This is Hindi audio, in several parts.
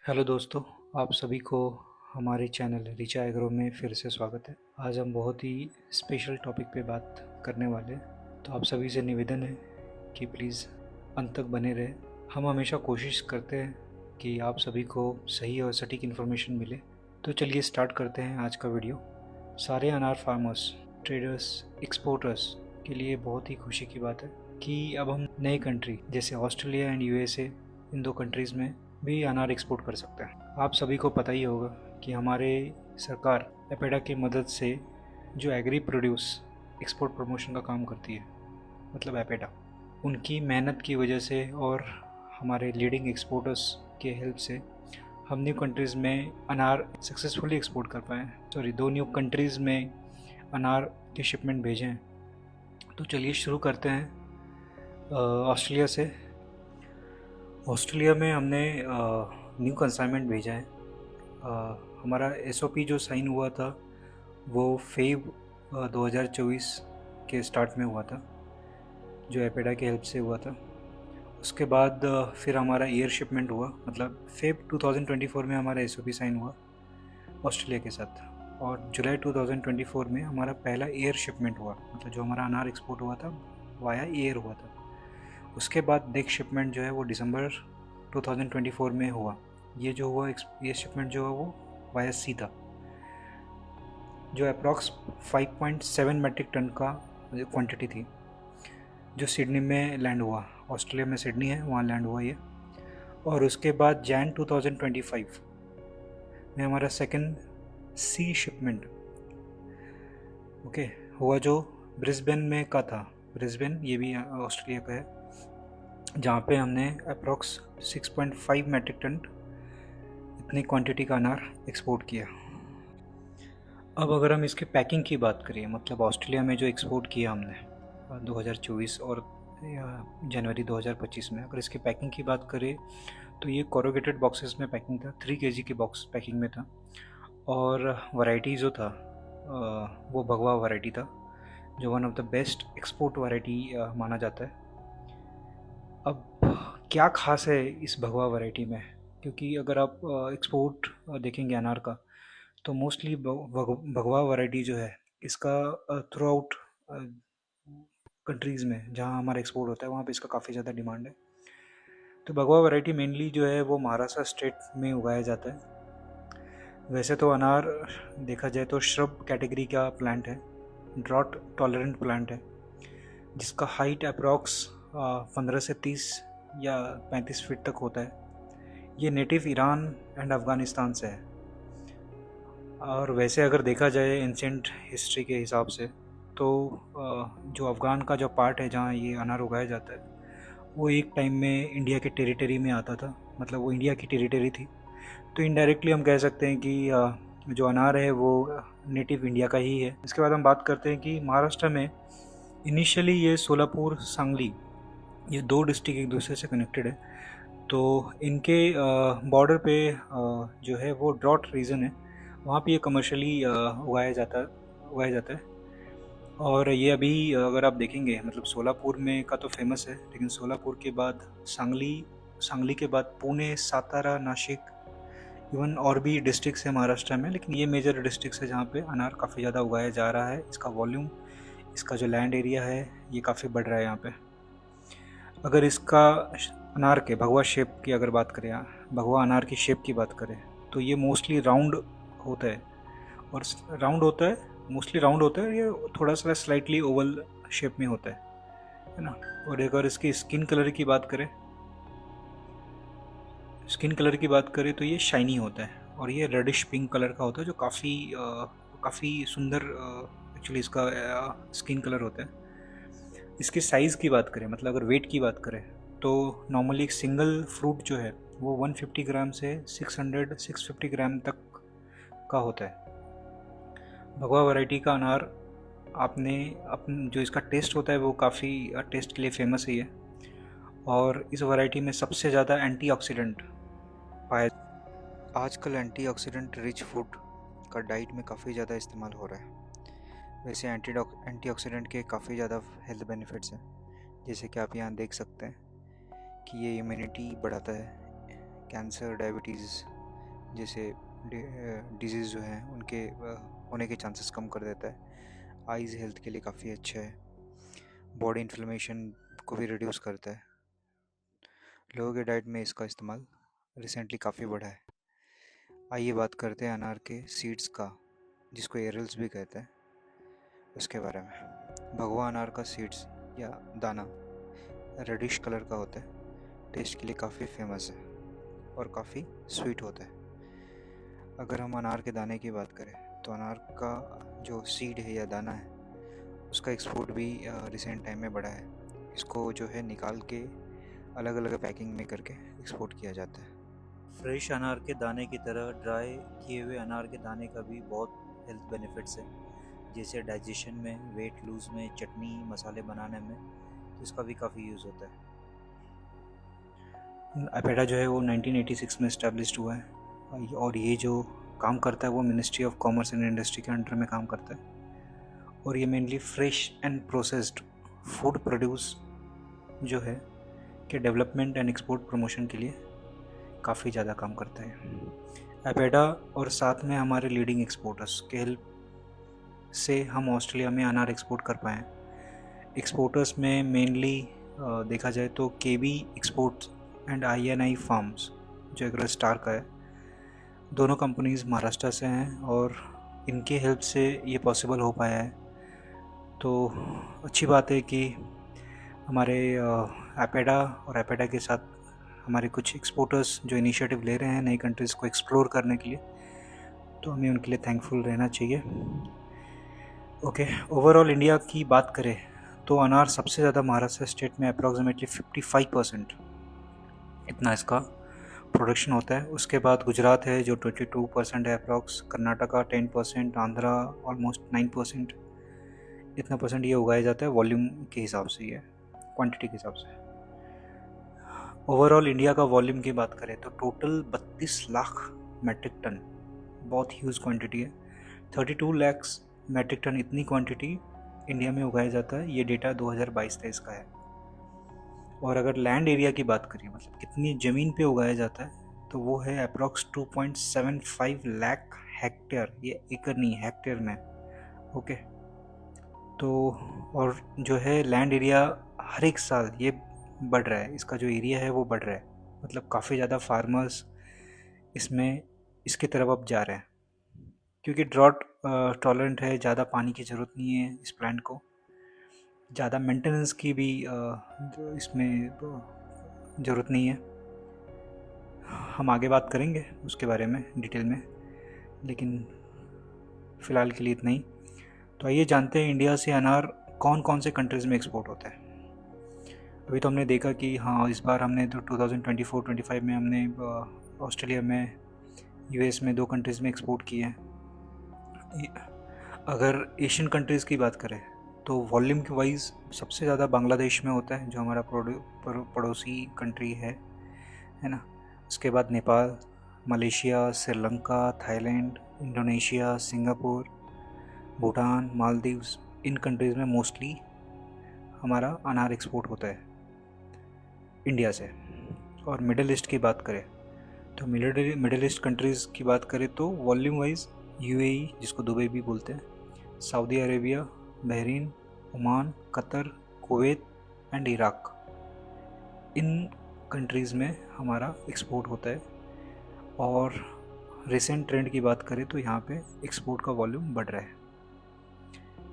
हेलो दोस्तों, आप सभी को हमारे चैनल रिचा एग्रो में फिर से स्वागत है। आज हम बहुत ही स्पेशल टॉपिक पे बात करने वाले हैं, तो आप सभी से निवेदन है कि प्लीज़ अंत तक बने रहें। हम हमेशा कोशिश करते हैं कि आप सभी को सही और सटीक इन्फॉर्मेशन मिले। तो चलिए स्टार्ट करते हैं आज का वीडियो। सारे अनार फार्मर्स, ट्रेडर्स, एक्सपोर्टर्स के लिए बहुत ही खुशी की बात है कि अब हम नए कंट्री जैसे ऑस्ट्रेलिया एंड यूएसए, इन दो कंट्रीज़ में भी अनार एक्सपोर्ट कर सकते हैं। आप सभी को पता ही होगा कि हमारे सरकार एपेडा की मदद से जो एग्री प्रोड्यूस एक्सपोर्ट प्रमोशन का काम करती है, मतलब एपेडा, उनकी मेहनत की वजह से और हमारे लीडिंग एक्सपोर्टर्स के हेल्प से हम न्यू कंट्रीज़ में अनार सक्सेसफुली एक्सपोर्ट कर पाए हैं। दो न्यू कंट्रीज़ में अनार के शिपमेंट भेजे हैं। तो चलिए शुरू करते हैं ऑस्ट्रेलिया से। ऑस्ट्रेलिया में हमने न्यू कंसाइनमेंट भेजा है। हमारा एसओपी जो साइन हुआ था वो फेब 2024 के स्टार्ट में हुआ था, जो एपेडा की हेल्प से हुआ था। उसके बाद फिर हमारा एयर शिपमेंट हुआ, मतलब फेब 2024 में हमारा एसओपी साइन हुआ ऑस्ट्रेलिया के साथ, और जुलाई 2024 में हमारा पहला एयर शिपमेंट हुआ, मतलब जो हमारा अनार एक्सपोर्ट हुआ था वाया एयर हुआ था। उसके बाद नेक्स्ट शिपमेंट जो है वो दिसंबर 2024 में हुआ। ये जो हुआ ये शिपमेंट जो है वो वाया सी था, जो अप्रॉक्स 5.7 मैट्रिक टन का क्वांटिटी थी, जो सिडनी में लैंड हुआ। ऑस्ट्रेलिया में सिडनी है, वहाँ लैंड हुआ ये। और उसके बाद जैन 2025 में हमारा सेकंड सी शिपमेंट हुआ, जो ब्रिस्बेन में का था। ब्रिस्बेन ये भी ऑस्ट्रेलिया का है, जहाँ पे हमने अप्रॉक्स 6.5 मैट्रिक टन इतनी क्वांटिटी का अनार एक्सपोर्ट किया। अब अगर हम इसके पैकिंग की बात करें, मतलब ऑस्ट्रेलिया में जो एक्सपोर्ट किया हमने 2024 और जनवरी 2025 में, अगर इसकी पैकिंग की बात करें तो ये कोरोगेटेड बॉक्सेस में पैकिंग था, 3 kg के बॉक्स पैकिंग में था। और वैरायटी जो था वो भगवा वैरायटी था, जो one of the best export variety माना जाता है। अब क्या खास है इस भगवा वैरायटी में, क्योंकि अगर आप एक्सपोर्ट देखेंगे अनार का, तो मोस्टली भगवा वैरायटी जो है इसका थ्रू आउट कंट्रीज़ में जहाँ हमारा एक्सपोर्ट होता है वहाँ पे इसका काफ़ी ज़्यादा डिमांड है। तो भगवा वैरायटी मेनली जो है वो महाराष्ट्र स्टेट में उगाया जाता है। वैसे तो अनार देखा जाए तो श्रब कैटेगरी का प्लांट है, ड्रॉट टॉलरेंट प्लांट है, जिसका हाइट अप्रॉक्स 15 से 30 या 35 फीट तक होता है। ये नेटिव ईरान एंड अफ़गानिस्तान से है। और वैसे अगर देखा जाए एंशिएंट हिस्ट्री के हिसाब से, तो जो अफ़गान का जो पार्ट है जहाँ ये अनार उगाया जाता है, वो एक टाइम में इंडिया के टेरिटरी में आता था, मतलब वो इंडिया की टेरिटरी थी। तो इनडायरेक्टली हम कह सकते हैं कि जो अनार है वो नेटिव इंडिया का ही है। इसके बाद हम बात करते हैं कि महाराष्ट्र में इनिशियली ये सोलापुर, सांगली, ये दो डिस्ट्रिक्ट एक दूसरे से कनेक्टेड है। तो इनके बॉर्डर पे जो है वो ड्रॉट रीजन है, वहाँ पे ये कमर्शियली उगाया जाता है। और ये अभी अगर आप देखेंगे, मतलब सोलापुर में का तो फेमस है, लेकिन सोलापुर के बाद सांगली के बाद पुणे, सातारा, नासिक, इवन और भी डिस्ट्रिक्ट्स हैं महाराष्ट्र में, लेकिन ये मेजर डिस्ट्रिक्ट्स है जहाँ पे अनार काफ़ी ज़्यादा उगाया जा रहा है। इसका वॉल्यूम, इसका जो लैंड एरिया है ये काफ़ी बढ़ रहा है यहाँ पे। अगर इसका अनार के भगवा शेप की अगर बात करें, भगवा अनार की शेप की बात करें, तो ये मोस्टली राउंड होता है, और मोस्टली राउंड होता है। ये थोड़ा सा स्लाइटली ओवल शेप में होता है ना। और अगर इसकी स्किन कलर की बात करें तो ये शाइनी होता है, और ये रेडिश पिंक कलर का होता है, जो काफ़ी सुंदर एक्चुअली इसका स्किन कलर होता है। इसके साइज़ की बात करें, मतलब अगर वेट की बात करें, तो नॉर्मली एक सिंगल फ्रूट जो है वो 150 ग्राम से 650 ग्राम तक का होता है। भगवा वैरायटी का अनार जो इसका टेस्ट होता है वो काफ़ी टेस्ट के लिए फेमस ही है। और इस वैरायटी में सबसे ज़्यादा एंटीऑक्सीडेंट पाया। आजकल एंटीऑक्सीडेंट रिच फूड का डाइट में काफ़ी ज़्यादा इस्तेमाल हो रहा है। वैसे एंटीऑक्सीडेंट के काफ़ी ज़्यादा हेल्थ बेनिफिट्स हैं, जैसे कि आप यहाँ देख सकते हैं कि ये इम्यूनिटी बढ़ाता है, कैंसर, डायबिटीज़ जैसे डिजीज़ जो हैं उनके होने के चांसेस कम कर देता है। आइज़ हेल्थ के लिए काफ़ी अच्छा है। बॉडी इन्फ्लेमेशन को भी रिड्यूस करता है। लोगों के डाइट में इसका इस्तेमाल रिसेंटली काफ़ी बढ़ा है। आइए बात करते हैं अनार के सीड्स का, जिसको एरल्स भी कहते हैं, उसके बारे में। भगवा अनार का सीड्स या दाना रेडिश कलर का होता है। टेस्ट के लिए काफ़ी फेमस है और काफ़ी स्वीट होता है। अगर हम अनार के दाने की बात करें तो अनार का जो सीड है या दाना है उसका एक्सपोर्ट भी रिसेंट टाइम में बढ़ा है। इसको जो है निकाल के अलग अलग पैकिंग में करके एक्सपोर्ट किया जाता है। फ्रेश अनार के दाने की तरह ड्राई किए हुए अनार के दाने का भी बहुत हेल्थ बेनिफिट्स है, जैसे डाइजेशन में, वेट लूज़ में, चटनी मसाले बनाने में, तो इसका भी काफ़ी यूज़ होता है। अपेडा जो है वो 1986 में इस्टेब्लिश्ड हुआ है और ये जो काम करता है वो ministry of commerce and industry के अंडर में काम करता है और ये mainly fresh and processed food produce जो है के डेवलपमेंट एंड एक्सपोर्ट प्रमोशन के लिए काफ़ी ज़्यादा काम करता है। अपेडा और साथ में हमारे लीडिंग एक्सपोर्टर्स के हेल्प से हम ऑस्ट्रेलिया में अनार एक्सपोर्ट कर पाए। एक्सपोर्टर्स में मेनली देखा जाए तो केबी एक्सपोर्ट्स एंड INI फार्म्स जो एग्रो स्टार का है, दोनों कंपनीज़ महाराष्ट्र से हैं और इनके हेल्प से ये पॉसिबल हो पाया है। तो अच्छी बात है कि हमारे एपेडा और एपेडा के साथ हमारे कुछ एक्सपोर्टर्स जो इनिशिएटिव ले रहे हैं नई कंट्रीज़ को एक्सप्लोर करने के लिए, तो हमें उनके लिए थैंकफुल रहना चाहिए। ओके, ओवरऑल इंडिया की बात करें तो अनार सबसे ज़्यादा महाराष्ट्र स्टेट में अप्रॉक्सीमेटली 55% इतना इसका प्रोडक्शन होता है। उसके बाद गुजरात है जो 22% है अप्रॉक्स, कर्नाटका 10%, आंध्रा ऑलमोस्ट 9%। इतना परसेंट ये उगाया जाता है वॉल्यूम के हिसाब से, ये क्वांटिटी के हिसाब से। ओवरऑल इंडिया का वॉल्यूम की बात करें तो टोटल 32 लाख मैट्रिक टन, बहुत ह्यूज क्वांटिटी है। 32 लाख मैट्रिक टन इतनी क्वांटिटी इंडिया में उगाया जाता है। ये डेटा 2022-23 का है। और अगर लैंड एरिया की बात करें, मतलब कितनी ज़मीन पे उगाया जाता है, तो वो है अप्रॉक्स 2.75 लाख हेक्टेयर। ये एकड़ नहीं, हेक्टेयर में। ओके, तो और जो है लैंड एरिया हर एक साल ये बढ़ रहा है, इसका जो एरिया है वो बढ़ रहा है। मतलब काफ़ी ज़्यादा फार्मर्स इसमें इसकी तरफ अब जा रहे हैं क्योंकि ड्रॉट टॉलरेंट है, ज़्यादा पानी की ज़रूरत नहीं है इस प्लांट को, ज़्यादा मेंटेनेंस की भी इसमें ज़रूरत नहीं है। हम आगे बात करेंगे उसके बारे में डिटेल में, लेकिन फ़िलहाल के लिए इतना ही। तो आइए जानते हैं इंडिया से अनार कौन कौन से कंट्रीज़ में एक्सपोर्ट होता है। अभी तो हमने देखा कि हाँ, इस बार हमने तो 2024-25 में हमने ऑस्ट्रेलिया में, US में 2 कंट्रीज़ में एक्सपोर्ट किए हैं। अगर एशियन कंट्रीज़ की बात करें तो वॉल्यूम के वाइज सबसे ज़्यादा बांग्लादेश में होता है, जो हमारा पड़ोसी कंट्री है ना। उसके बाद Nepal, Malaysia, Sri Lanka, Thailand, Indonesia, Singapore, Bhutan, Maldives, इन कंट्रीज़ में मोस्टली हमारा अनार एक्सपोर्ट होता है इंडिया से। और मिडिल ईस्ट की बात करें तो मिडिल ईस्ट कंट्रीज़ की बात करें तो वॉल्यूम वाइज UAE, जिसको दुबई भी बोलते हैं, Saudi Arabia, Bahrain, Oman, Qatar, Kuwait and Iraq, in countries में हमारा एक्सपोर्ट होता है। और रिसेंट ट्रेंड की बात करें तो यहाँ पे एक्सपोर्ट का वॉल्यूम बढ़ रहा है।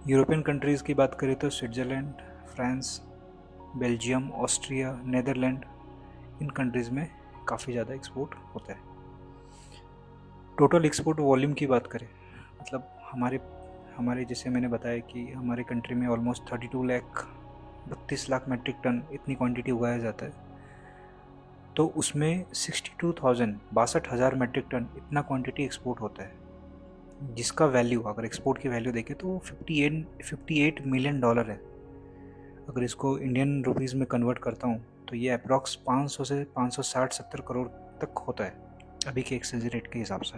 यूरोपियन कंट्रीज़ की बात करें तो Switzerland, France, Belgium, Austria, Netherland, इन कंट्रीज़ में काफ़ी ज़्यादा एक्सपोर्ट होता है। टोटल एक्सपोर्ट वॉल्यूम की बात करें, मतलब हमारे जैसे मैंने बताया कि हमारे कंट्री में ऑलमोस्ट 32 लाख मैट्रिक टन इतनी क्वांटिटी उगाया जाता है, तो उसमें 62,000 मैट्रिक टन इतना क्वांटिटी एक्सपोर्ट होता है, जिसका वैल्यू, अगर एक्सपोर्ट की वैल्यू देखें तो 58 मिलियन डॉलर है। अगर इसको इंडियन रुपीज़ में कन्वर्ट करता हूँ तो ये अप्रॉक्स 500 से 560-70 करोड़ तक होता है अभी के एक्सचेंज रेट के हिसाब से।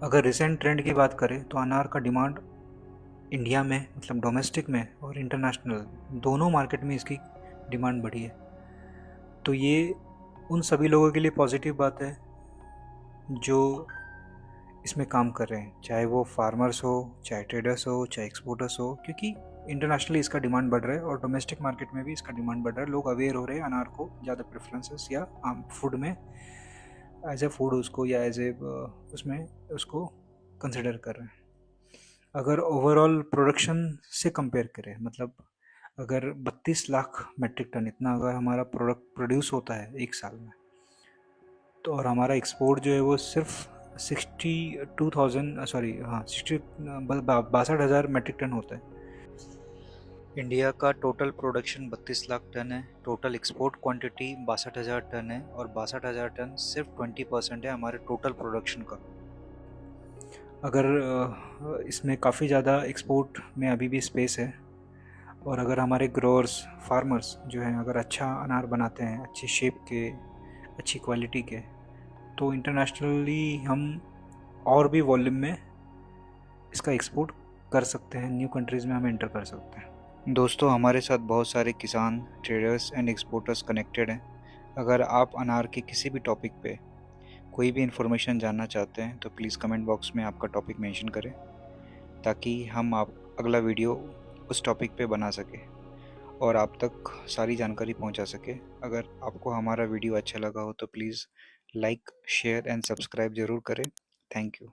अगर रिसेंट ट्रेंड की बात करें तो अनार का डिमांड इंडिया में, मतलब डोमेस्टिक में और इंटरनेशनल दोनों मार्केट में इसकी डिमांड बढ़ी है। तो ये उन सभी लोगों के लिए पॉजिटिव बात है जो इसमें काम कर रहे हैं, चाहे वो फार्मर्स हो, चाहे ट्रेडर्स हो, चाहे एक्सपोर्टर्स हो, क्योंकि इंटरनेशनली इसका डिमांड बढ़ रहा है और डोमेस्टिक मार्केट में भी इसका डिमांड बढ़ रहा है। लोग अवेयर हो रहे हैं अनार को ज़्यादा प्रेफरेंसेस या फूड में एज ए फूड उसको या एज ए उसमें उसको कंसिडर कर रहे हैं। अगर ओवरऑल प्रोडक्शन से कंपेयर करें, मतलब अगर 32 लाख मेट्रिक टन इतना अगर हमारा प्रोडक्ट प्रोड्यूस होता है एक साल में, तो और हमारा एक्सपोर्ट जो है वो सिर्फ 62,000 सॉरी हाँ 62,000 मेट्रिक टन होता है। इंडिया का टोटल प्रोडक्शन 32 लाख टन है, टोटल एक्सपोर्ट क्वांटिटी 62,000 टन है और 62,000 टन सिर्फ 20% है हमारे टोटल प्रोडक्शन का। अगर इसमें काफ़ी ज़्यादा एक्सपोर्ट में अभी भी स्पेस है, और अगर हमारे ग्रोअर्स फार्मर्स जो हैं अगर अच्छा अनार बनाते हैं अच्छी शेप के, अच्छी क्वालिटी के, तो इंटरनेशनली हम और भी वॉल्यूम में इसका एक्सपोर्ट कर सकते हैं, न्यू कंट्रीज़ में हम एंटर कर सकते हैं। दोस्तों, हमारे साथ बहुत सारे किसान, ट्रेडर्स एंड एक्सपोर्टर्स कनेक्टेड हैं। अगर आप अनार के किसी भी टॉपिक पे कोई भी इन्फॉर्मेशन जानना चाहते हैं तो प्लीज़ कमेंट बॉक्स में आपका टॉपिक मेंशन करें, ताकि हम आप अगला वीडियो उस टॉपिक पे बना सके और आप तक सारी जानकारी पहुंचा सके। अगर आपको हमारा वीडियो अच्छा लगा हो तो please like, share and subscribe ज़रूर करें। Thank you.